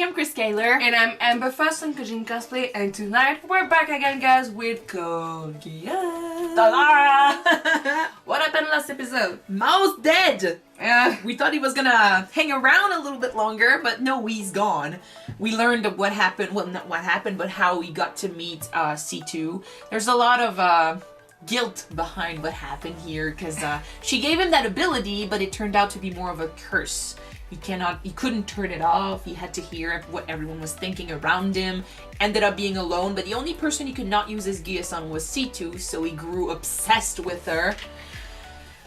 I'm Chris Kaler. And I'm Amber Fusson, Kajin Cosplay, and tonight we're back again, guys, with Code Geass. What happened last episode? Mao's dead! Yeah. We thought he was gonna hang around a little bit longer, but no, he's gone. We learned of what happened, well, not what happened, but how we got to meet C2. There's a lot of guilt behind what happened here, because she gave him that ability, but it turned out to be more of a curse. He couldn't turn it off. He had to hear what everyone was thinking around him. Ended up being alone, but the only person he could not use his Geass on was C2, so he grew obsessed with her.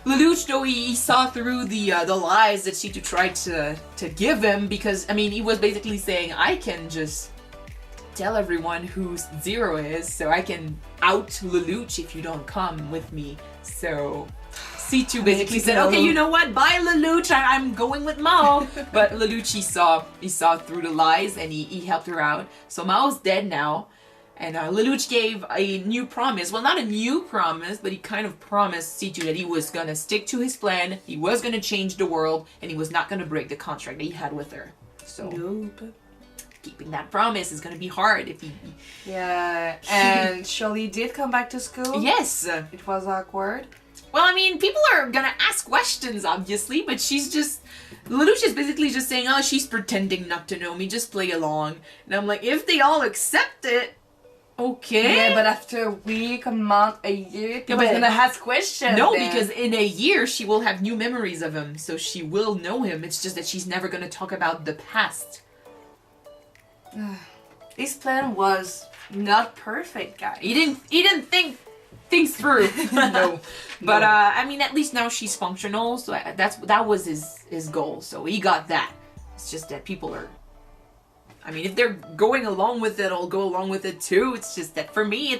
Lelouch, though, he saw through the lies that C2 tried to give him, because, I mean, he was basically saying, I can just tell everyone who Zero is, so I can out Lelouch if you don't come with me. So C2 basically said, okay, you know what, bye Lelouch, I'm going with Mao. But Lelouch, he saw through the lies, and he helped her out. So Mao's dead now, and Lelouch gave a new promise. Well, not a new promise, but he kind of promised C2 that he was gonna stick to his plan, he was gonna change the world, and he was not gonna break the contract that he had with her. So Nope. Keeping that promise is gonna be hard if he... Yeah, and Shirley did come back to school. Yes! It was awkward. Well, I mean, people are gonna ask questions, obviously, but she's just... Lelouch is basically just saying, oh, she's pretending not to know me, just play along. And I'm like, if they all accept it, okay. Yeah, but after a week, a month, a year, people but- are gonna ask questions. No, then. because in a year, she will have new memories of him, so she will know him. It's just that she's never gonna talk about the past. His plan was not perfect, guys. He didn't think things through. No. But, I mean, at least now she's functional, so that was his goal, so he got that. It's just that people are... I mean, if they're going along with it, I'll go along with it too. It's just that for me,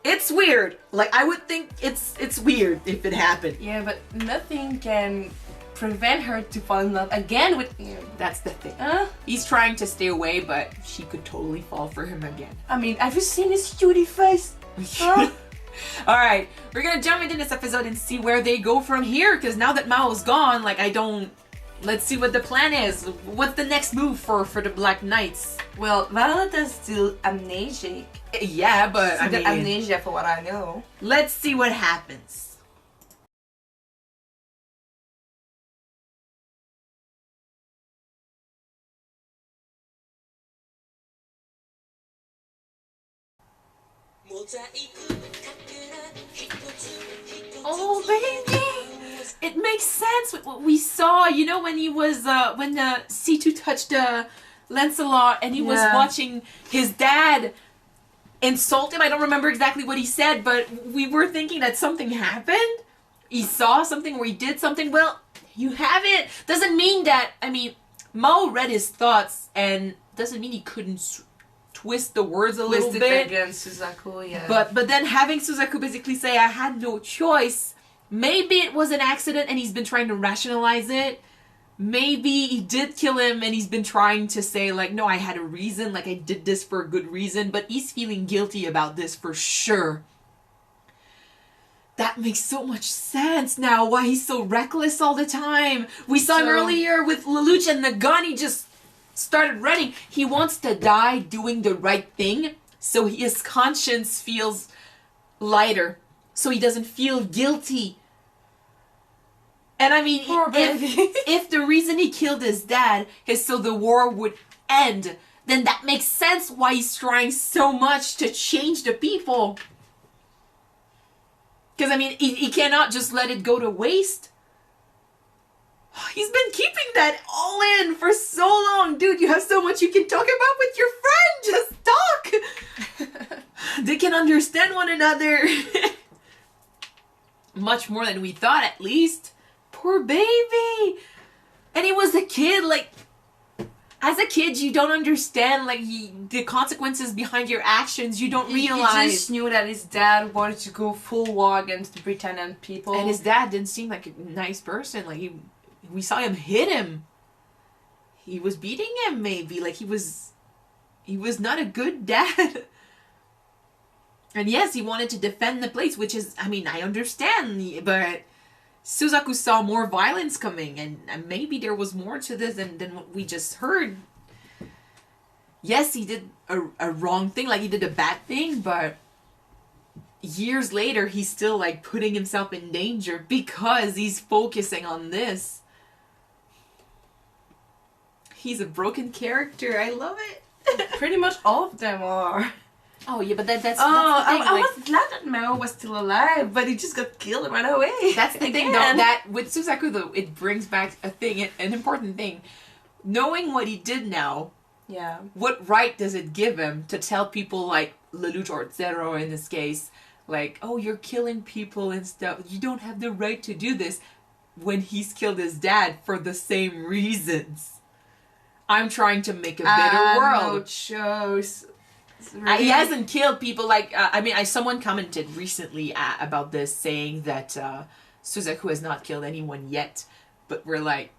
it's weird. Like, I would think it's weird if it happened. Yeah, but nothing can prevent her to fall in love again with him. That's the thing. He's trying to stay away, but she could totally fall for him again. I mean, have you seen his cutie face? Huh? Alright, we're gonna jump into this episode and see where they go from here, because now that Mao's gone, like, let's see what the plan is. What's the next move for the Black Knights? Well, Violeta's still amnesiac. Yeah, but I Still mean, amnesia for what I know. let's see what happens. Oh, baby! It makes sense with what we saw, you know, when he was, when C2 touched Lancelot and he was watching his dad insult him. I don't remember exactly what he said, but we were thinking that something happened. He saw something or he did something. Well, you have it. Doesn't mean that, I mean, Mao read his thoughts and doesn't mean he couldn't twist the words a little bit. Against Suzaku, yeah. But then having Suzaku basically say, I had no choice, maybe it was an accident and he's been trying to rationalize it. Maybe he did kill him and he's been trying to say, like, no, I had a reason, like I did this for a good reason, but he's feeling guilty about this for sure. That makes so much sense now, why he's so reckless all the time. We saw him earlier with Lelouch and the gun, he just started running. He wants to die doing the right thing, so his conscience feels lighter, so he doesn't feel guilty. And I mean, if the reason he killed his dad is so the war would end, then that makes sense why he's trying so much to change the people. Because, I mean, he cannot just let it go to waste. He's been keeping that all in for so long. Dude, you have so much you can talk about with your friend. Just talk. They can understand one another. Much more than we thought, at least. Poor baby. And he was a kid, like... As a kid, you don't understand, like, the consequences behind your actions. You don't realize. He just knew that his dad wanted to go full war against the pretendant people. And his dad didn't seem like a nice person. Like, we saw him hit him. He was beating him, maybe. Like, he was not a good dad. And yes, he wanted to defend the place, which is, I mean, I understand, but Suzaku saw more violence coming, and maybe there was more to this than what we just heard. Yes, he did a wrong thing, like he did a bad thing, but years later, he's still like putting himself in danger because he's focusing on this. He's a broken character. I love it. Pretty much all of them are. Oh yeah, but that's the thing. I was glad that Mao was still alive, but he just got killed right away. That's the thing, though. That with Suzaku, though, it brings back an important thing. Knowing what he did now. Yeah. What right does it give him to tell people like Lelouch or Zero in this case, like, oh, you're killing people and stuff. You don't have the right to do this, when he's killed his dad for the same reasons. I'm trying to make a better world. No chose. Really? He hasn't killed people like, someone commented recently about this, saying that Suzaku has not killed anyone yet, but we're like,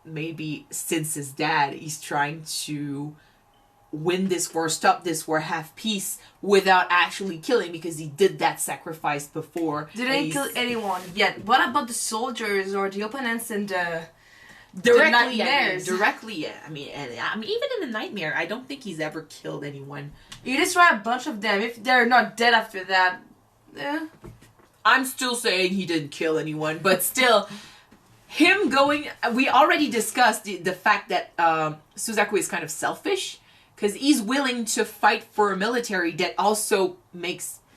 maybe since his dad, he's trying to win this war, stop this war, have peace without actually killing, because he did that sacrifice before. Didn't kill anyone yet. What about the soldiers or the opponents in the nightmares? I mean, even in the nightmare, I don't think he's ever killed anyone. You destroy a bunch of them. If they're not dead after that, I'm still saying he didn't kill anyone, but still, him going... We already discussed the fact that Suzaku is kind of selfish, because he's willing to fight for a military that also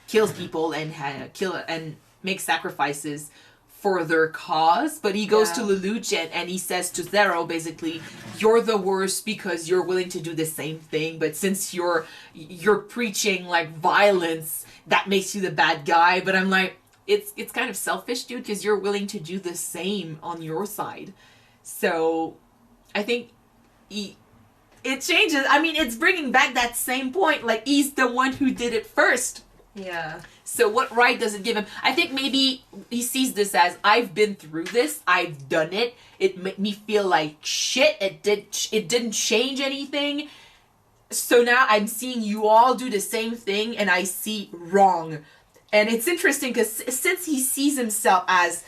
kills people and makes sacrifices for their cause, but he goes to Lelouch and he says to Zero, basically, you're the worst because you're willing to do the same thing, but since you're preaching like violence, that makes you the bad guy. But I'm like, it's kind of selfish, dude, because you're willing to do the same on your side. So I think it changes. I mean, it's bringing back that same point, like he's the one who did it first. Yeah. So what right does it give him? I think maybe he sees this as, I've been through this, I've done it, it made me feel like shit, it didn't change anything, so now I'm seeing you all do the same thing and I see wrong. And it's interesting because since he sees himself as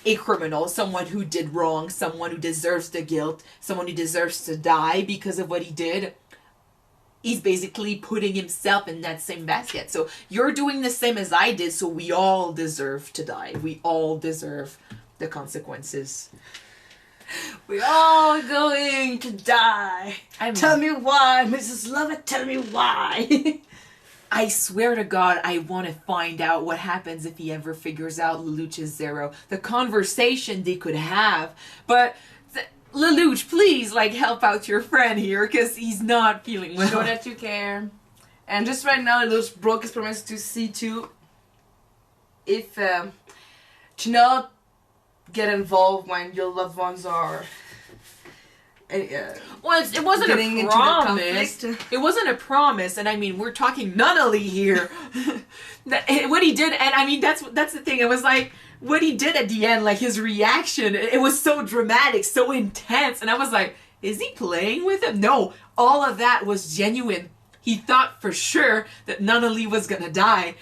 a criminal, someone who did wrong, someone who deserves the guilt, someone who deserves to die because of what he did, he's basically putting himself in that same basket. So you're doing the same as I did, so we all deserve to die. We all deserve the consequences. We're all going to die. Tell me why, Mrs. Lovett, tell me why. I swear to God, I want to find out what happens if he ever figures out Lelouch is Zero. The conversation they could have. But... Lelouch, please, like, help out your friend here, because he's not feeling well. Show that you care. And just right now, Lelouch broke his promise to C2. If, to not get involved when your loved ones are... well, it wasn't a promise. It wasn't a promise, and I mean, we're talking Nunnally here. What he did, and I mean, that's the thing. It was like, what he did at the end, like his reaction, it was so dramatic, so intense, and I was like, is he playing with him? No, all of that was genuine. He thought for sure that Nunnally was gonna die.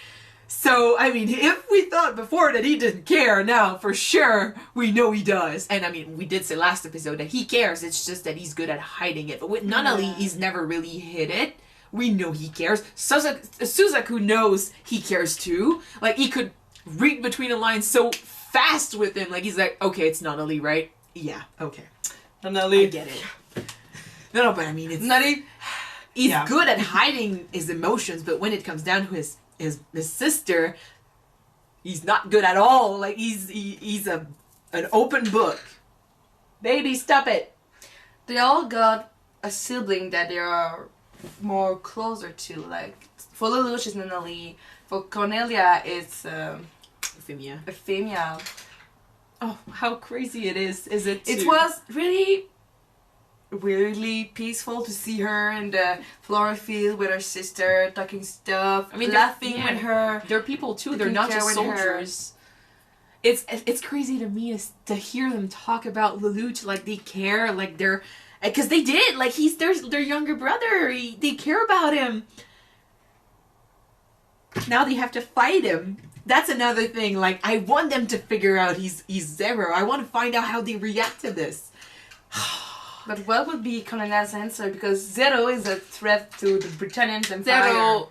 So, I mean, if we thought before that he didn't care, now for sure we know he does. And I mean, we did say last episode that he cares, it's just that he's good at hiding it. But with Nunnally, he's never really hid it. We know he cares. Suzaku knows he cares too. Like, he could read between the lines so fast with him. Like, he's like, okay, it's Nunnally, right? Yeah, okay. Nunnally. I get it. No, but I mean, it's... Nunnally. He's good at hiding his emotions, but when it comes down to his sister, he's not good at all. Like, he's an open book. Baby, stop it. They all got a sibling that they are more closer to. Like, for Lelouch, it's Nunnally. For Cornelia, it's Euphemia. Oh, how crazy it is it? It was really weirdly peaceful to see her in the flower field with her sister, talking stuff, I mean, laughing with her. They're people too, they're not just soldiers. It's crazy to me to hear them talk about Lelouch, like they care, like they're... Because they did, like he's their younger brother, they care about him. Now they have to fight him. That's another thing. Like, I want them to figure out he's Zero. I want to find out how they react to this. But what would be Colonel's answer? Because Zero is a threat to the Britannian Empire. Zero,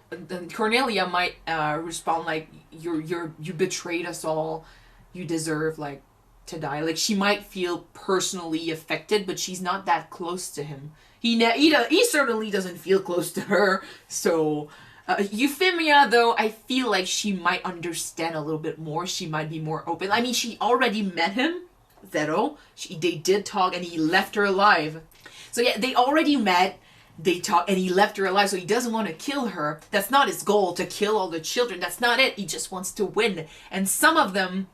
Cornelia might respond like, you betrayed us all. You deserve, like, to die. Like, she might feel personally affected, but she's not that close to him. He certainly doesn't feel close to her. So, Euphemia, though, I feel like she might understand a little bit more. She might be more open. I mean, she already met him. Zero. They did talk and he left her alive. So yeah, they already met, they talked, and he left her alive, so he doesn't want to kill her. That's not his goal, to kill all the children. That's not it. He just wants to win. And some of them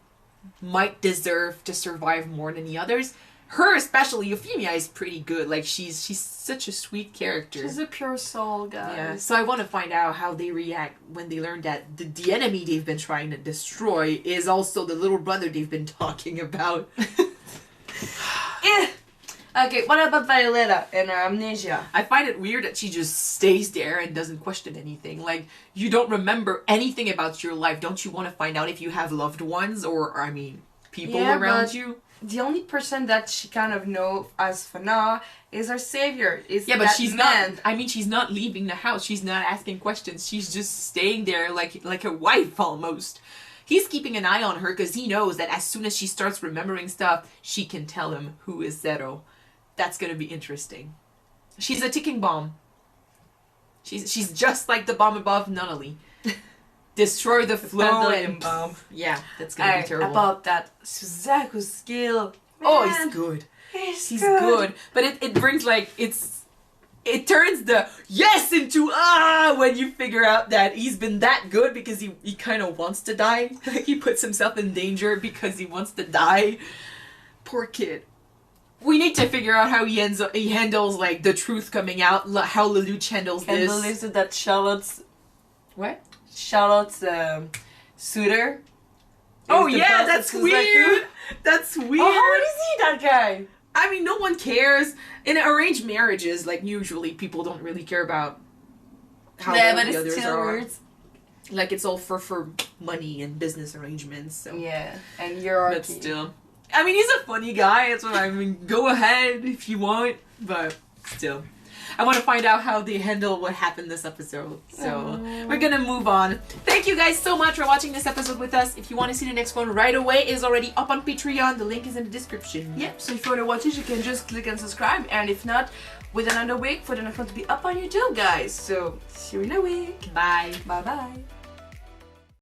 might deserve to survive more than the others. Her especially, Euphemia, is pretty good. Like, she's such a sweet character. She's a pure soul, guys. Yeah, so I want to find out how they react when they learn that the enemy they've been trying to destroy is also the little brother they've been talking about. Okay, what about Violetta and her amnesia? I find it weird that she just stays there and doesn't question anything. Like, you don't remember anything about your life. Don't you want to find out if you have loved ones or I mean, people around you? The only person that she kind of knows as for now is her savior. Yeah, but she's not. I mean, she's not leaving the house. She's not asking questions. She's just staying there like a wife almost. He's keeping an eye on her because he knows that as soon as she starts remembering stuff, she can tell him who is Zero. That's gonna be interesting. She's a ticking bomb. She's just like the bomb above Nunnally. Destroy the flow and bomb. Yeah, that's gonna be terrible. About that Suzaku's skill. Oh, he's good. He's good. But it brings like it turns the yes into when you figure out that he's been that good because he kind of wants to die. Like, he puts himself in danger because he wants to die. Poor kid. We need to figure out how he handles like the truth coming out. How Lelouch handles this. Can't believe it that Charlotte's suitor. Oh yeah, that's weird. That's weird. Oh, how is he, that guy? I mean, no one cares. In arranged marriages, like, usually people don't really care about how old the others are. Weird. Like, it's all for money and business arrangements. So. Yeah, and hierarchy. But still. I mean, he's a funny guy. That's what I mean. Go ahead if you want. But still. I want to find out how they handle what happened this episode. So, we're going to move on. Thank you guys so much for watching this episode with us. If you want to see the next one right away, it is already up on Patreon. The link is in the description. Yep, so if you want to watch it, you can just click and subscribe. And if not, wait another week for the next one to be up on YouTube, guys. So, see you in a week. Bye. Bye-bye.